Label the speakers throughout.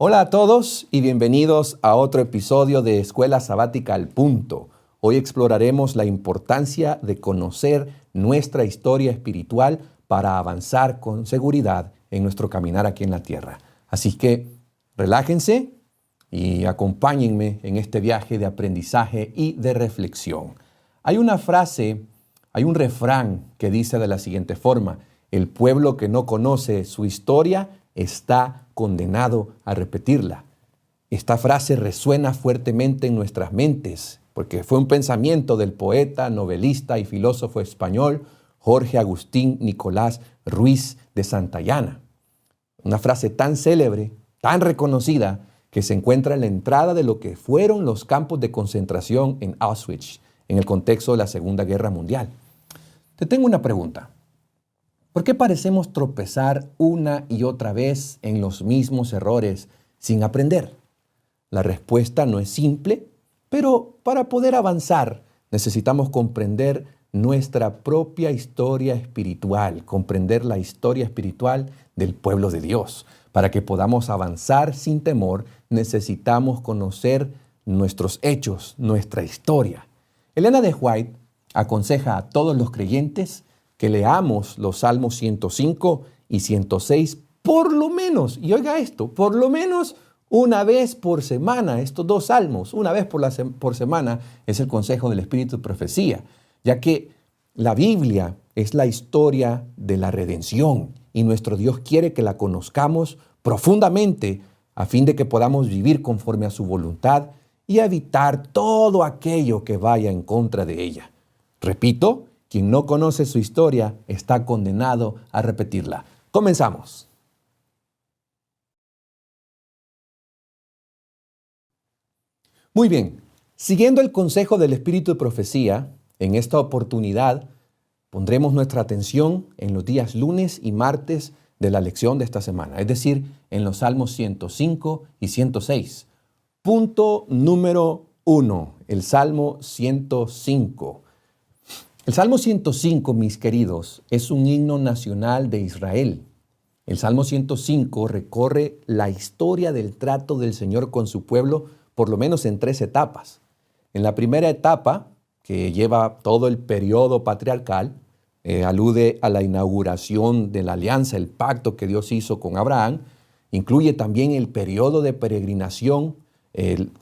Speaker 1: Hola a todos y bienvenidos a otro episodio de Escuela Sabática al Punto. Hoy exploraremos la importancia de conocer nuestra historia espiritual para avanzar con seguridad en nuestro caminar aquí en la tierra. Así que relájense y acompáñenme en este viaje de aprendizaje y de reflexión. Hay una frase, hay un refrán que dice de la siguiente forma: el pueblo que no conoce su historia está condenado a repetirla. Esta frase resuena fuertemente en nuestras mentes porque fue un pensamiento del poeta, novelista y filósofo español Jorge Agustín Nicolás Ruiz de Santayana. Una frase tan célebre, tan reconocida, que se encuentra en la entrada de lo que fueron los campos de concentración en Auschwitz, en el contexto de la Segunda Guerra Mundial. Te tengo una pregunta. ¿Por qué parecemos tropezar una y otra vez en los mismos errores sin aprender? La respuesta no es simple, pero para poder avanzar necesitamos comprender nuestra propia historia espiritual, comprender la historia espiritual del pueblo de Dios. Para que podamos avanzar sin temor, necesitamos conocer nuestros hechos, nuestra historia. Elena de White aconseja a todos los creyentes que leamos los Salmos 105 y 106 por lo menos, y oiga esto, por lo menos una vez por semana. Estos dos salmos, una vez por semana, es el consejo del Espíritu de Profecía, ya que la Biblia es la historia de la redención y nuestro Dios quiere que la conozcamos profundamente a fin de que podamos vivir conforme a su voluntad y evitar todo aquello que vaya en contra de ella. Repito, quien no conoce su historia está condenado a repetirla. Comenzamos. Muy bien, siguiendo el consejo del Espíritu de Profecía, en esta oportunidad pondremos nuestra atención en los días lunes y martes de la lección de esta semana, es decir, en los Salmos 105 y 106. Punto número 1, el Salmo 105. El Salmo 105, mis queridos, es un himno nacional de Israel. El Salmo 105 recorre la historia del trato del Señor con su pueblo, por lo menos en 3 etapas. En la primera etapa, que lleva todo el periodo patriarcal, alude a la inauguración de la alianza, el pacto que Dios hizo con Abraham. Incluye también el periodo de peregrinación,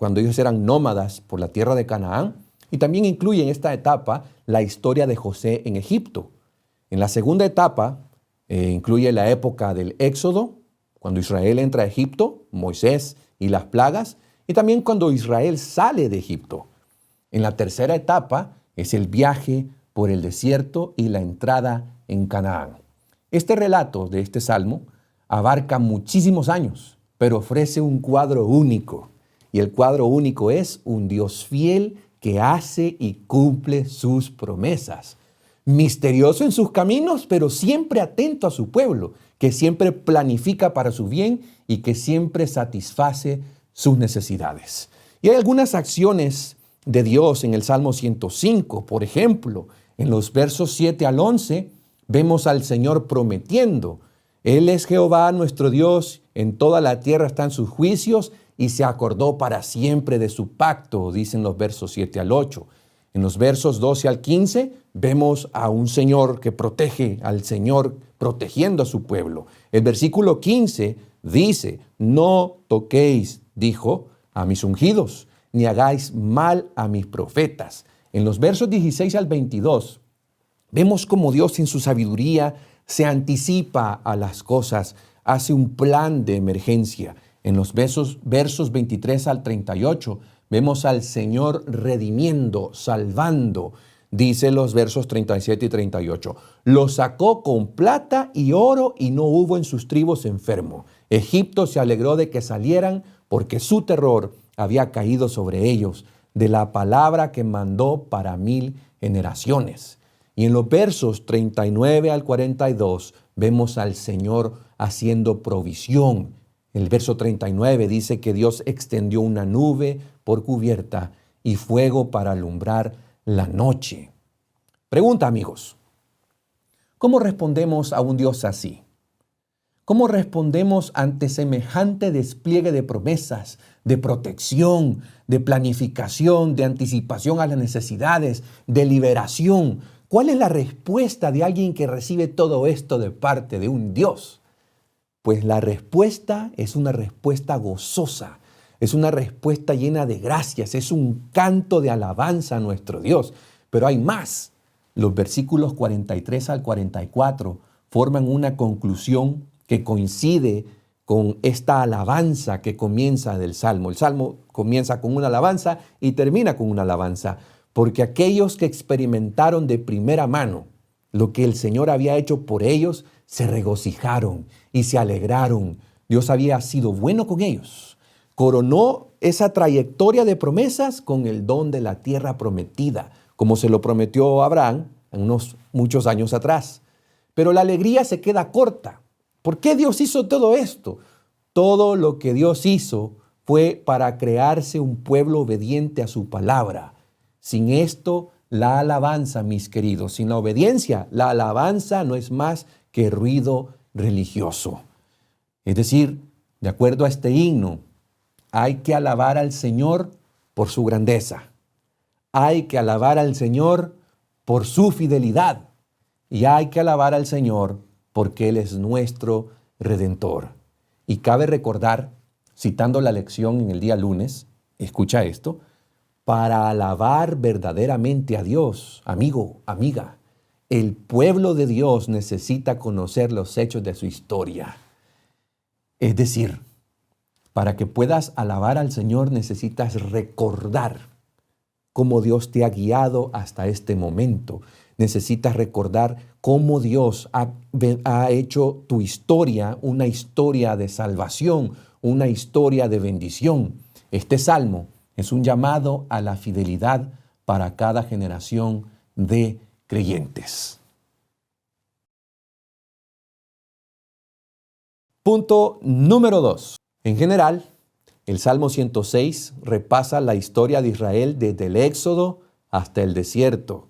Speaker 1: cuando ellos eran nómadas por la tierra de Canaán. Y también incluye en esta etapa la historia de José en Egipto. En la segunda etapa incluye la época del Éxodo, cuando Israel entra a Egipto, Moisés y las plagas, y también cuando Israel sale de Egipto. En la tercera etapa es el viaje por el desierto y la entrada en Canaán. Este relato de este salmo abarca muchísimos años, pero ofrece un cuadro único. Y el cuadro único es un Dios fiel que hace y cumple sus promesas. Misterioso en sus caminos, pero siempre atento a su pueblo, que siempre planifica para su bien y que siempre satisface sus necesidades. Y hay algunas acciones de Dios en el Salmo 105. Por ejemplo, en los versos 7 al 11, vemos al Señor prometiendo: Él es Jehová nuestro Dios, en toda la tierra están sus juicios, y se acordó para siempre de su pacto, dicen los versos 7 al 8. En los versos 12 al 15 vemos a un Señor que protege, al Señor protegiendo a su pueblo. El versículo 15 dice: no toquéis, dijo, a mis ungidos, ni hagáis mal a mis profetas. En los versos 16 al 22 vemos cómo Dios en su sabiduría se anticipa a las cosas, hace un plan de emergencia. En los versos 23 al 38 vemos al Señor redimiendo, salvando. Dice los versos 37 y 38. Lo sacó con plata y oro y no hubo en sus tribus enfermo. Egipto se alegró de que salieran porque su terror había caído sobre ellos, de la palabra que mandó para 1000 generaciones. Y en los versos 39 al 42 vemos al Señor haciendo provisión. El verso 39 dice que Dios extendió una nube por cubierta y fuego para alumbrar la noche. Pregunta, amigos, ¿cómo respondemos a un Dios así? ¿Cómo respondemos ante semejante despliegue de promesas, de protección, de planificación, de anticipación a las necesidades, de liberación? ¿Cuál es la respuesta de alguien que recibe todo esto de parte de un Dios? Pues la respuesta es una respuesta gozosa, es una respuesta llena de gracias, es un canto de alabanza a nuestro Dios. Pero hay más. Los versículos 43 al 44 forman una conclusión que coincide con esta alabanza que comienza del Salmo. El Salmo comienza con una alabanza y termina con una alabanza, porque aquellos que experimentaron de primera mano lo que el Señor había hecho por ellos, se regocijaron y se alegraron. Dios había sido bueno con ellos. Coronó esa trayectoria de promesas con el don de la tierra prometida, como se lo prometió a Abraham muchos años atrás. Pero la alegría se queda corta. ¿Por qué Dios hizo todo esto? Todo lo que Dios hizo fue para crearse un pueblo obediente a su palabra. Sin esto, la alabanza, mis queridos, sin la obediencia, la alabanza no es más que ruido religioso. Es decir, de acuerdo a este himno, hay que alabar al Señor por su grandeza. Hay que alabar al Señor por su fidelidad. Y hay que alabar al Señor porque Él es nuestro Redentor. Y cabe recordar, citando la lección en el día lunes, escucha esto, para alabar verdaderamente a Dios, amigo, amiga, el pueblo de Dios necesita conocer los hechos de su historia. Es decir, para que puedas alabar al Señor necesitas recordar cómo Dios te ha guiado hasta este momento. Necesitas recordar cómo Dios ha hecho tu historia una historia de salvación, una historia de bendición. Este salmo es un llamado a la fidelidad para cada generación de creyentes. Punto número 2. En general, el Salmo 106 repasa la historia de Israel desde el Éxodo hasta el desierto.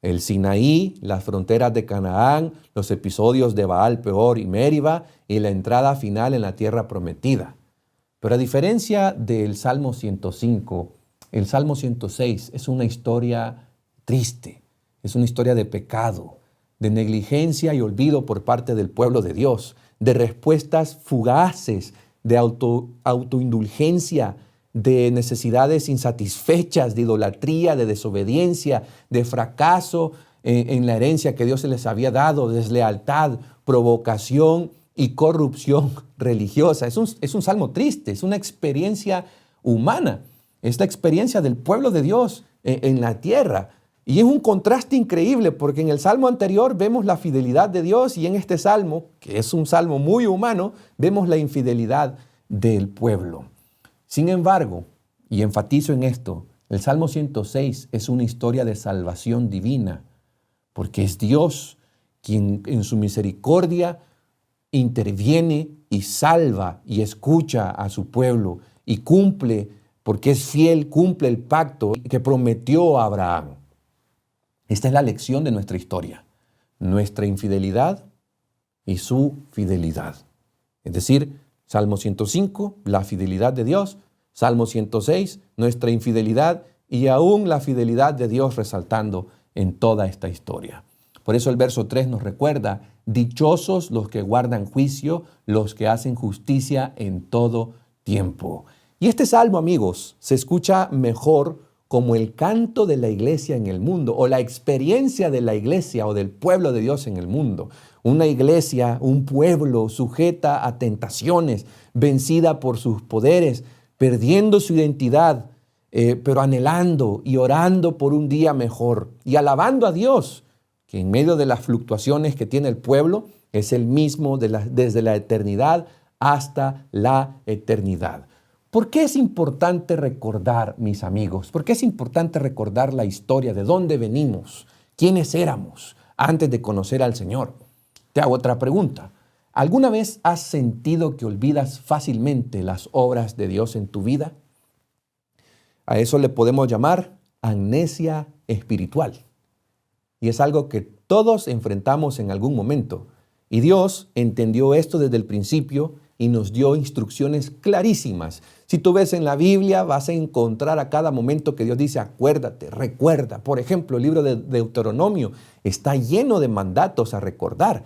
Speaker 1: El Sinaí, las fronteras de Canaán, los episodios de Baal, Peor y Meriba y la entrada final en la tierra prometida. Pero a diferencia del Salmo 105, el Salmo 106 es una historia triste, es una historia de pecado, de negligencia y olvido por parte del pueblo de Dios, de respuestas fugaces, de autoindulgencia, de necesidades insatisfechas, de idolatría, de desobediencia, de fracaso en la herencia que Dios les había dado, deslealtad, provocación y corrupción religiosa. Es un salmo triste, es una experiencia humana, es la experiencia del pueblo de Dios en la tierra. Y es un contraste increíble porque en el salmo anterior vemos la fidelidad de Dios y en este salmo, que es un salmo muy humano, vemos la infidelidad del pueblo. Sin embargo, y enfatizo en esto, el Salmo 106 es una historia de salvación divina, porque es Dios quien en su misericordia interviene y salva y escucha a su pueblo y cumple, porque es fiel, cumple el pacto que prometió a Abraham. Esta es la lección de nuestra historia, nuestra infidelidad y su fidelidad. Es decir, Salmo 105, la fidelidad de Dios. Salmo 106, nuestra infidelidad y aún la fidelidad de Dios resaltando en toda esta historia. Por eso el verso 3 nos recuerda, dichosos los que guardan juicio, los que hacen justicia en todo tiempo. Y este salmo, amigos, se escucha mejor como el canto de la iglesia en el mundo o la experiencia de la iglesia o del pueblo de Dios en el mundo. Una iglesia, un pueblo sujeta a tentaciones, vencida por sus poderes, perdiendo su identidad, pero anhelando y orando por un día mejor y alabando a Dios, que en medio de las fluctuaciones que tiene el pueblo, es el mismo desde la eternidad hasta la eternidad. ¿Por qué es importante recordar, mis amigos? ¿Por qué es importante recordar la historia de dónde venimos, quiénes éramos antes de conocer al Señor? Te hago otra pregunta. ¿Alguna vez has sentido que olvidas fácilmente las obras de Dios en tu vida? A eso le podemos llamar amnesia espiritual. Y es algo que todos enfrentamos en algún momento. Y Dios entendió esto desde el principio y nos dio instrucciones clarísimas. Si tú ves en la Biblia, vas a encontrar a cada momento que Dios dice, acuérdate, recuerda. Por ejemplo, el libro de Deuteronomio está lleno de mandatos a recordar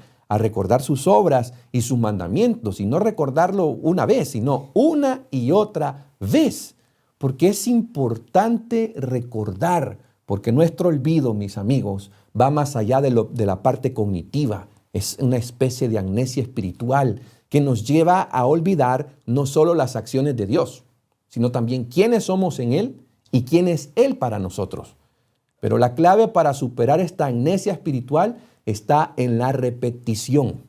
Speaker 1: sus obras y sus mandamientos, y no recordarlo una vez, sino una y otra vez. Porque es importante recordar, porque nuestro olvido, mis amigos, va más allá de la parte cognitiva. Es una especie de amnesia espiritual que nos lleva a olvidar no solo las acciones de Dios, sino también quiénes somos en Él y quién es Él para nosotros. Pero la clave para superar esta amnesia espiritual está en la repetición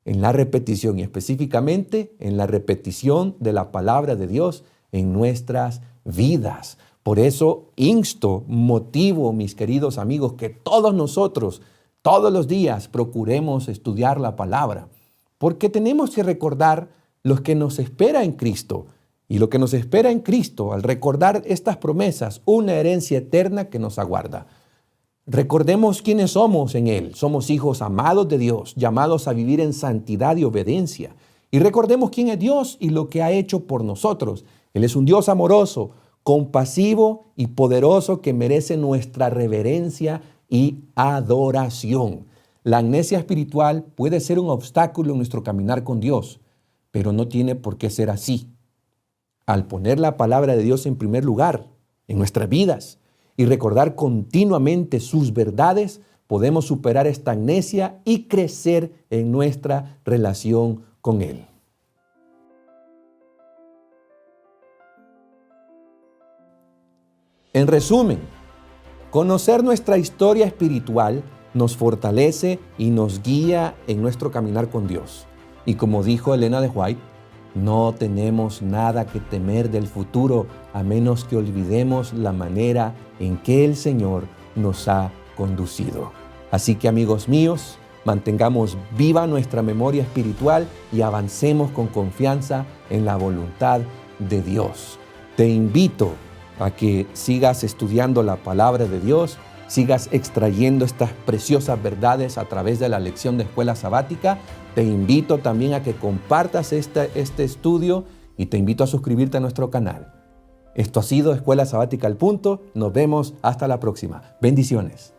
Speaker 1: y específicamente en la repetición de la palabra de Dios en nuestras vidas. Por eso motivo, mis queridos amigos, que todos nosotros, todos los días, procuremos estudiar la palabra, porque tenemos que recordar lo que nos espera en Cristo. Y lo que nos espera en Cristo, al recordar estas promesas, una herencia eterna que nos aguarda. Recordemos quiénes somos en Él. Somos hijos amados de Dios, llamados a vivir en santidad y obediencia. Y recordemos quién es Dios y lo que ha hecho por nosotros. Él es un Dios amoroso, compasivo y poderoso que merece nuestra reverencia y adoración. La amnesia espiritual puede ser un obstáculo en nuestro caminar con Dios, pero no tiene por qué ser así. Al poner la palabra de Dios en primer lugar en nuestras vidas y recordar continuamente sus verdades, podemos superar esta amnesia y crecer en nuestra relación con Él. En resumen, conocer nuestra historia espiritual nos fortalece y nos guía en nuestro caminar con Dios. Y como dijo Elena de White, no tenemos nada que temer del futuro a menos que olvidemos la manera en que el Señor nos ha conducido. Así que, amigos míos, mantengamos viva nuestra memoria espiritual y avancemos con confianza en la voluntad de Dios. Te invito a que sigas estudiando la palabra de Dios, sigas extrayendo estas preciosas verdades a través de la lección de escuela sabática. Te invito también a que compartas este estudio y te invito a suscribirte a nuestro canal. Esto ha sido Escuela Sabática al Punto. Nos vemos hasta la próxima. Bendiciones.